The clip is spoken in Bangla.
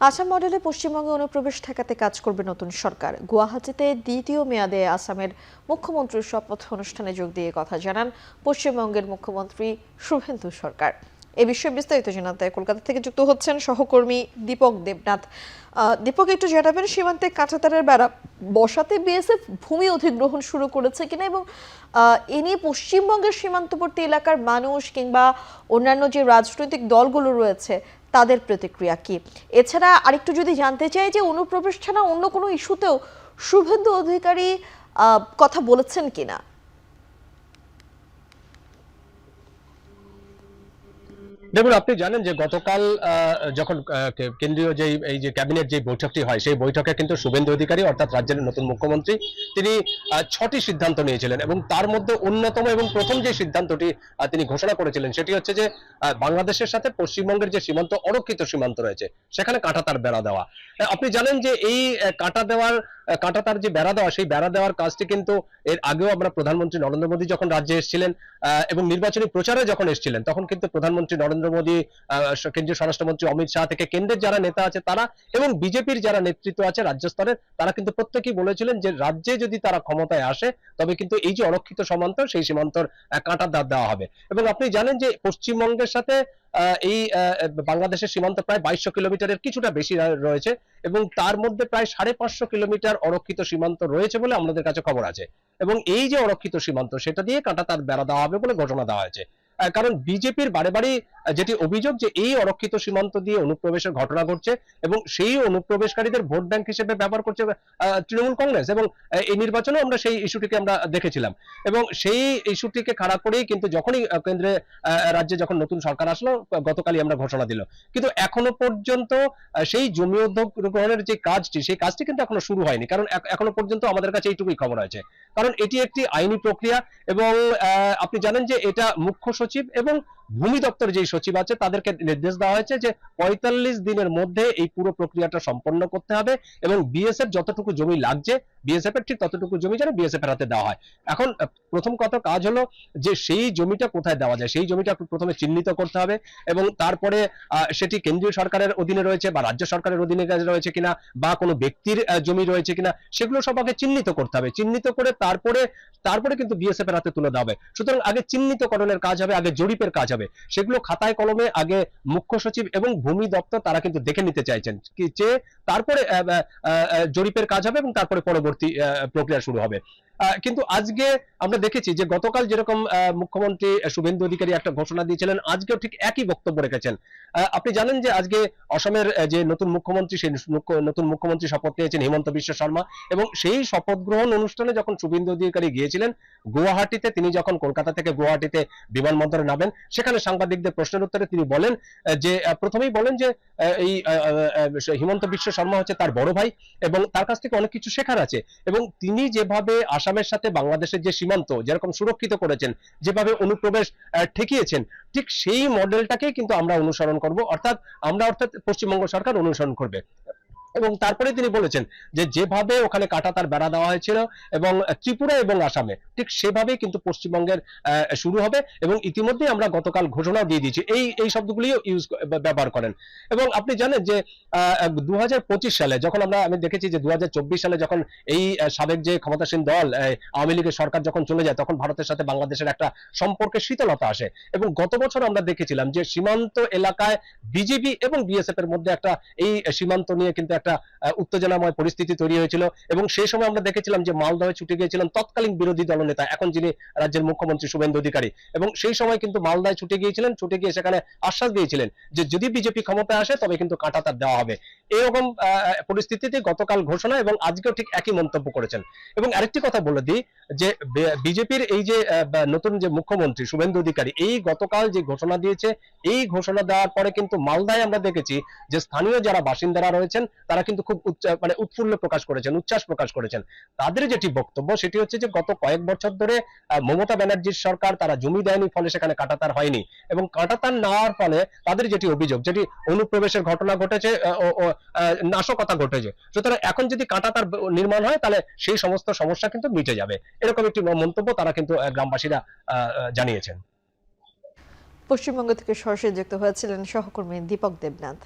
আসাম মডেলে পশ্চিমবঙ্গে অনুপ্রবেশ ঠেকাতে কাজ করবে নতুন সরকার। গুয়াহাটিতে দ্বিতীয় মেয়াদে আসামের মুখ্যমন্ত্রীর শপথ অনুষ্ঠানে যোগ দিয়ে কথা জানান পশ্চিমবঙ্গের মুখ্যমন্ত্রী শুভেন্দু সরকার। এ বিষয়ে বিস্তারিত জানাতে কলকাতা থেকে যুক্ত হচ্ছেন সহকর্মী দীপক দেবনাথ। দীপক, একটু জানাবেন সীমান্তে কাঁটাতারের বেড়া বসাতে বিএসএফ ভূমি অধিগ্রহণ শুরু করেছে কিনা, এবং এ নিয়ে পশ্চিমবঙ্গের সীমান্তবর্তী এলাকার মানুষ কিংবা অন্যান্য যে রাজনৈতিক দলগুলো রয়েছে তাদের প্রতিক্রিয়া কি? এছাড়া আরেকটু যদি জানতে চাই যে অনুপ্রবেশ ছাড়া অন্য কোনো ইস্যুতেও শুভেন্দু অধিকারী কথা বলেছেন কিনা। দেখুন, আপনি জানেন যে গতকাল যখন কেন্দ্রীয় এই যে ক্যাবিনেট যে বৈঠকটি হয়, সেই বৈঠকে কিন্তু শুভেন্দু অধিকারী অর্থাৎ রাজ্যের নতুন মুখ্যমন্ত্রী তিনি 6টি সিদ্ধান্ত নিয়েছিলেন, এবং তার মধ্যে অন্যতম এবং প্রথম যে সিদ্ধান্তটি তিনি ঘোষণা করেছিলেন সেটি হচ্ছে যে বাংলাদেশের সাথে পশ্চিমবঙ্গের যে সীমান্ত, অরক্ষিত সীমান্ত রয়েছে, সেখানে কাঁটাতার বেড়া দেওয়া। আপনি জানেন যে এই কাঁটাতার যে বেড়া দেওয়া, সেই বেড়া দেওয়ার কাজটি কিন্তু এর আগেও আমরা প্রধানমন্ত্রী নরেন্দ্র মোদী যখন রাজ্যে এসেছিলেন এবং নির্বাচনী প্রচারে যখন এসেছিলেন, তখন কিন্তু প্রধানমন্ত্রী নরেন্দ্র মোদী, কেন্দ্রীয় স্বরাষ্ট্রমন্ত্রী অমিত শাহ থেকে কেন্দ্রের যারা নেতা আছে তারা এবং বিজেপির যারা নেতৃত্ব আছে রাজ্য স্তরের, তারা কিন্তু প্রত্যেকেই বলেছিলেন যে রাজ্যে যদি তারা ক্ষমতায় আসে তবে কিন্তু এই যে অরক্ষিত সীমান্ত, সেই সীমান্তর কাঁটাতার দেওয়া হবে। এবং আপনি জানেন যে পশ্চিমবঙ্গের সাথে এই বাংলাদেশের সীমান্ত প্রায় 2200 কিলোমিটারের কিছুটা বেশি রয়েছে, এবং তার মধ্যে প্রায় 550 কিলোমিটার অরক্ষিত সীমান্ত রয়েছে বলে আমাদের কাছে খবর আছে। এবং এই যে অরক্ষিত সীমান্ত, সেটা দিয়ে কাঁটাতার বেড়া দেওয়া হবে বলে ঘোষণা দেওয়া হয়েছে। কারণ বিজেপির বারে বারে যেটি অভিযোগ যে এই অরক্ষিত সীমান্ত দিয়ে অনুপ্রবেশের ঘটনা ঘটছে, এবং সেই অনুপ্রবেশকারীদের ভোট ব্যাংক হিসেবে ব্যবহার করছে তৃণমূল কংগ্রেস, এবং এই নির্বাচনে আমরা সেই ইস্যুটিকে আমরা দেখেছিলাম। এবং সেই ইস্যুটিকে খাড়া করেই কিন্তু যখনই কেন্দ্রে রাজ্যে যখন নতুন সরকার আসলো, গতকালই আমরা ঘোষণা দিল, কিন্তু এখনো পর্যন্ত সেই জমি অধিগ্রহণের যে কাজটি, সেই কাজটি কিন্তু এখনো শুরু হয়নি। কারণ এখনো পর্যন্ত আমাদের কাছে এইটুকুই খবর আছে, কারণ এটি একটি আইনি প্রক্রিয়া। এবং আপনি জানেন যে এটা মুখ্য সচিব এবং ভূমি দপ্তর যেই সচিব আছে তাদেরকে নির্দেশ দেওয়া হয়েছে যে 45 দিনের মধ্যে এই পুরো প্রক্রিয়াটা সম্পন্ন করতে হবে, এবং বিএসএফ যতটুকু জমি লাগছে, বিএসএফ এর ঠিক ততটুকু জমি যেন বিএসএফ এর হাতে দেওয়া হয়। এখন প্রথম কথা কাজ হলো যে সেই জমিটা কোথায় দেওয়া যায়, সেই জমিটা প্রথমে চিহ্নিত করতে হবে, এবং তারপরে সেটি কেন্দ্রীয় সরকারের অধীনে রয়েছে বা রাজ্য সরকারের অধীনে রয়েছে কিনা, বা কোনো ব্যক্তির জমি রয়েছে কিনা, সেগুলো সব আগে চিহ্নিত করতে হবে। চিহ্নিত করে তারপরে কিন্তু বিএসএফ এর হাতে তুলে দেওয়া হবে। সুতরাং আগে চিহ্নিতকরণের কাজ হবে, আগে জরিপের কাজ হবে। সেগুলো খাতায় কলমে আগে মুখ্য সচিব এবং ভূমি দপ্তর তারা কিন্তু দেখে নিতে চাইছেন যে তারপরে জরিপের কাজ হবে, এবং তারপরে পরবর্তী প্রক্রিয়া শুরু হবে। কিন্তু আজকে আমরা দেখেছি যে গতকাল যেরকম মুখ্যমন্ত্রী শুভেন্দু অধিকারী একটা ঘোষণা দিয়েছিলেন, আজকেও ঠিক একই বক্তব্য রেখেছেন। আপনি জানেন যে আজকে অসমের যে নতুন মুখ্যমন্ত্রী, সেই নতুন মুখ্যমন্ত্রী শপথ নিয়েছেন হিমন্ত বিশ্ব শর্মা, এবং সেই শপথ গ্রহণ অনুষ্ঠানে যখন শুভেন্দু অধিকারী গিয়েছিলেন গুয়াহাটিতে, তিনি যখন কলকাতা থেকে গুয়াহাটিতে বিমানবন্দরে নামেন, সেখানে সাংবাদিকদের প্রশ্নের উত্তরে তিনি বলেন যে প্রথমেই বলেন যে এই হিমন্ত বিশ্ব শর্মা হচ্ছে তার বড় ভাই, এবং তার কাছ থেকে অনেক কিছু শেখার আছে। এবং তিনি যেভাবে আসামের সাথে বাংলাদেশের যে সীমান্ত যেরকম সুরক্ষিত করেছেন, যেভাবে অনুপ্রবেশ ঠেকিয়েছেন, ঠিক সেই মডেলটাকেই কিন্তু আমরা অনুসরণ করব, অর্থাৎ পশ্চিমবঙ্গ সরকার অনুসরণ করবে। এবং তারপরে তিনি বলেছেন যে যেভাবে ওখানে কাঁটাতার বেড়া দেওয়া হয়েছিল এবং ত্রিপুরা এবং আসামে, ঠিক সেভাবেই কিন্তু পশ্চিমবঙ্গের শুরু হবে। এবং ইতিমধ্যে আমরা গতকাল ঘোষণা দিয়ে দিয়েছি, এই শব্দগুলি ব্যবহার করেন। এবং আপনি জানেন যে 2025 সালে যখন আমি দেখেছি যে 2024 সালে যখন এই সাবেক যে ক্ষমতাসীন দল আওয়ামী লীগের সরকার যখন চলে যায়, তখন ভারতের সাথে বাংলাদেশের একটা সম্পর্কে শীতলতা আসে। এবং গত বছর আমরা দেখেছিলাম যে সীমান্ত এলাকায় বিজেপি এবং বিএসএফ এর মধ্যে একটা এই সীমান্ত নিয়ে কিন্তু একটা উত্তেজনাময় পরিস্থিতি তৈরি হয়েছিল। এবং সেই সময় আমরা দেখেছিলাম যে মালদহে ছুটে গিয়েছিলেন তৎকালীন বিরোধী দলনেতা, এখন যিনি রাজ্যের মুখ্যমন্ত্রী শুভেন্দু অধিকারী, এবং সেই সময় কিন্তু মালদায় ছুটে গিয়ে সেখানে আশ্বাস দিয়েছিলেন যে যদি বিজেপি ক্ষমতায় আসে তবে কিন্তু কাঁটাতার দেওয়া হবে। এরকম পরিস্থিতিতে গতকাল ঘোষণা, এবং আজকেও ঠিক একই মন্তব্য করেছেন। এবং আরেকটি কথা বলে দিই যে বিজেপির এই যে নতুন যে মুখ্যমন্ত্রী শুভেন্দু অধিকারী, এই গতকাল যে ঘোষণা দিয়েছে, এই ঘোষণা দেওয়ার পরে কিন্তু মালদায় আমরা দেখেছি যে স্থানীয় যারা বাসিন্দারা রয়েছেন তারা কিন্তু খুব উৎফুল্ল প্রকাশ করেছেন, উচ্ছ্বাস প্রকাশ করেছেন। তাদের যেটি বক্তব্য সেটি হচ্ছে যে গত কয়েক বছর ধরে মমতা ব্যানার্জির সরকার তারা জমি দেয়নি, ফলে সেখানে কাঁটাতার হয়নি, এবং কাঁটাতার না হওয়ার ফলে তাদের যেটি অভিযোগ, যেটি অনুপ্রবেশের ঘটনা ঘটেছে, নাশকতা ঘটেছে। সুতরাং এখন যদি কাঁটাতার নির্মাণ হয় তাহলে সেই সমস্ত সমস্যা কিন্তু মিটে যাবে, এরকম একটি মন্তব্য তারা কিন্তু গ্রামবাসীরা জানিয়েছেন। পশ্চিমবঙ্গ থেকে সরাসরি যুক্ত হয়েছিলেন সহকর্মী দীপক দেবনাথ।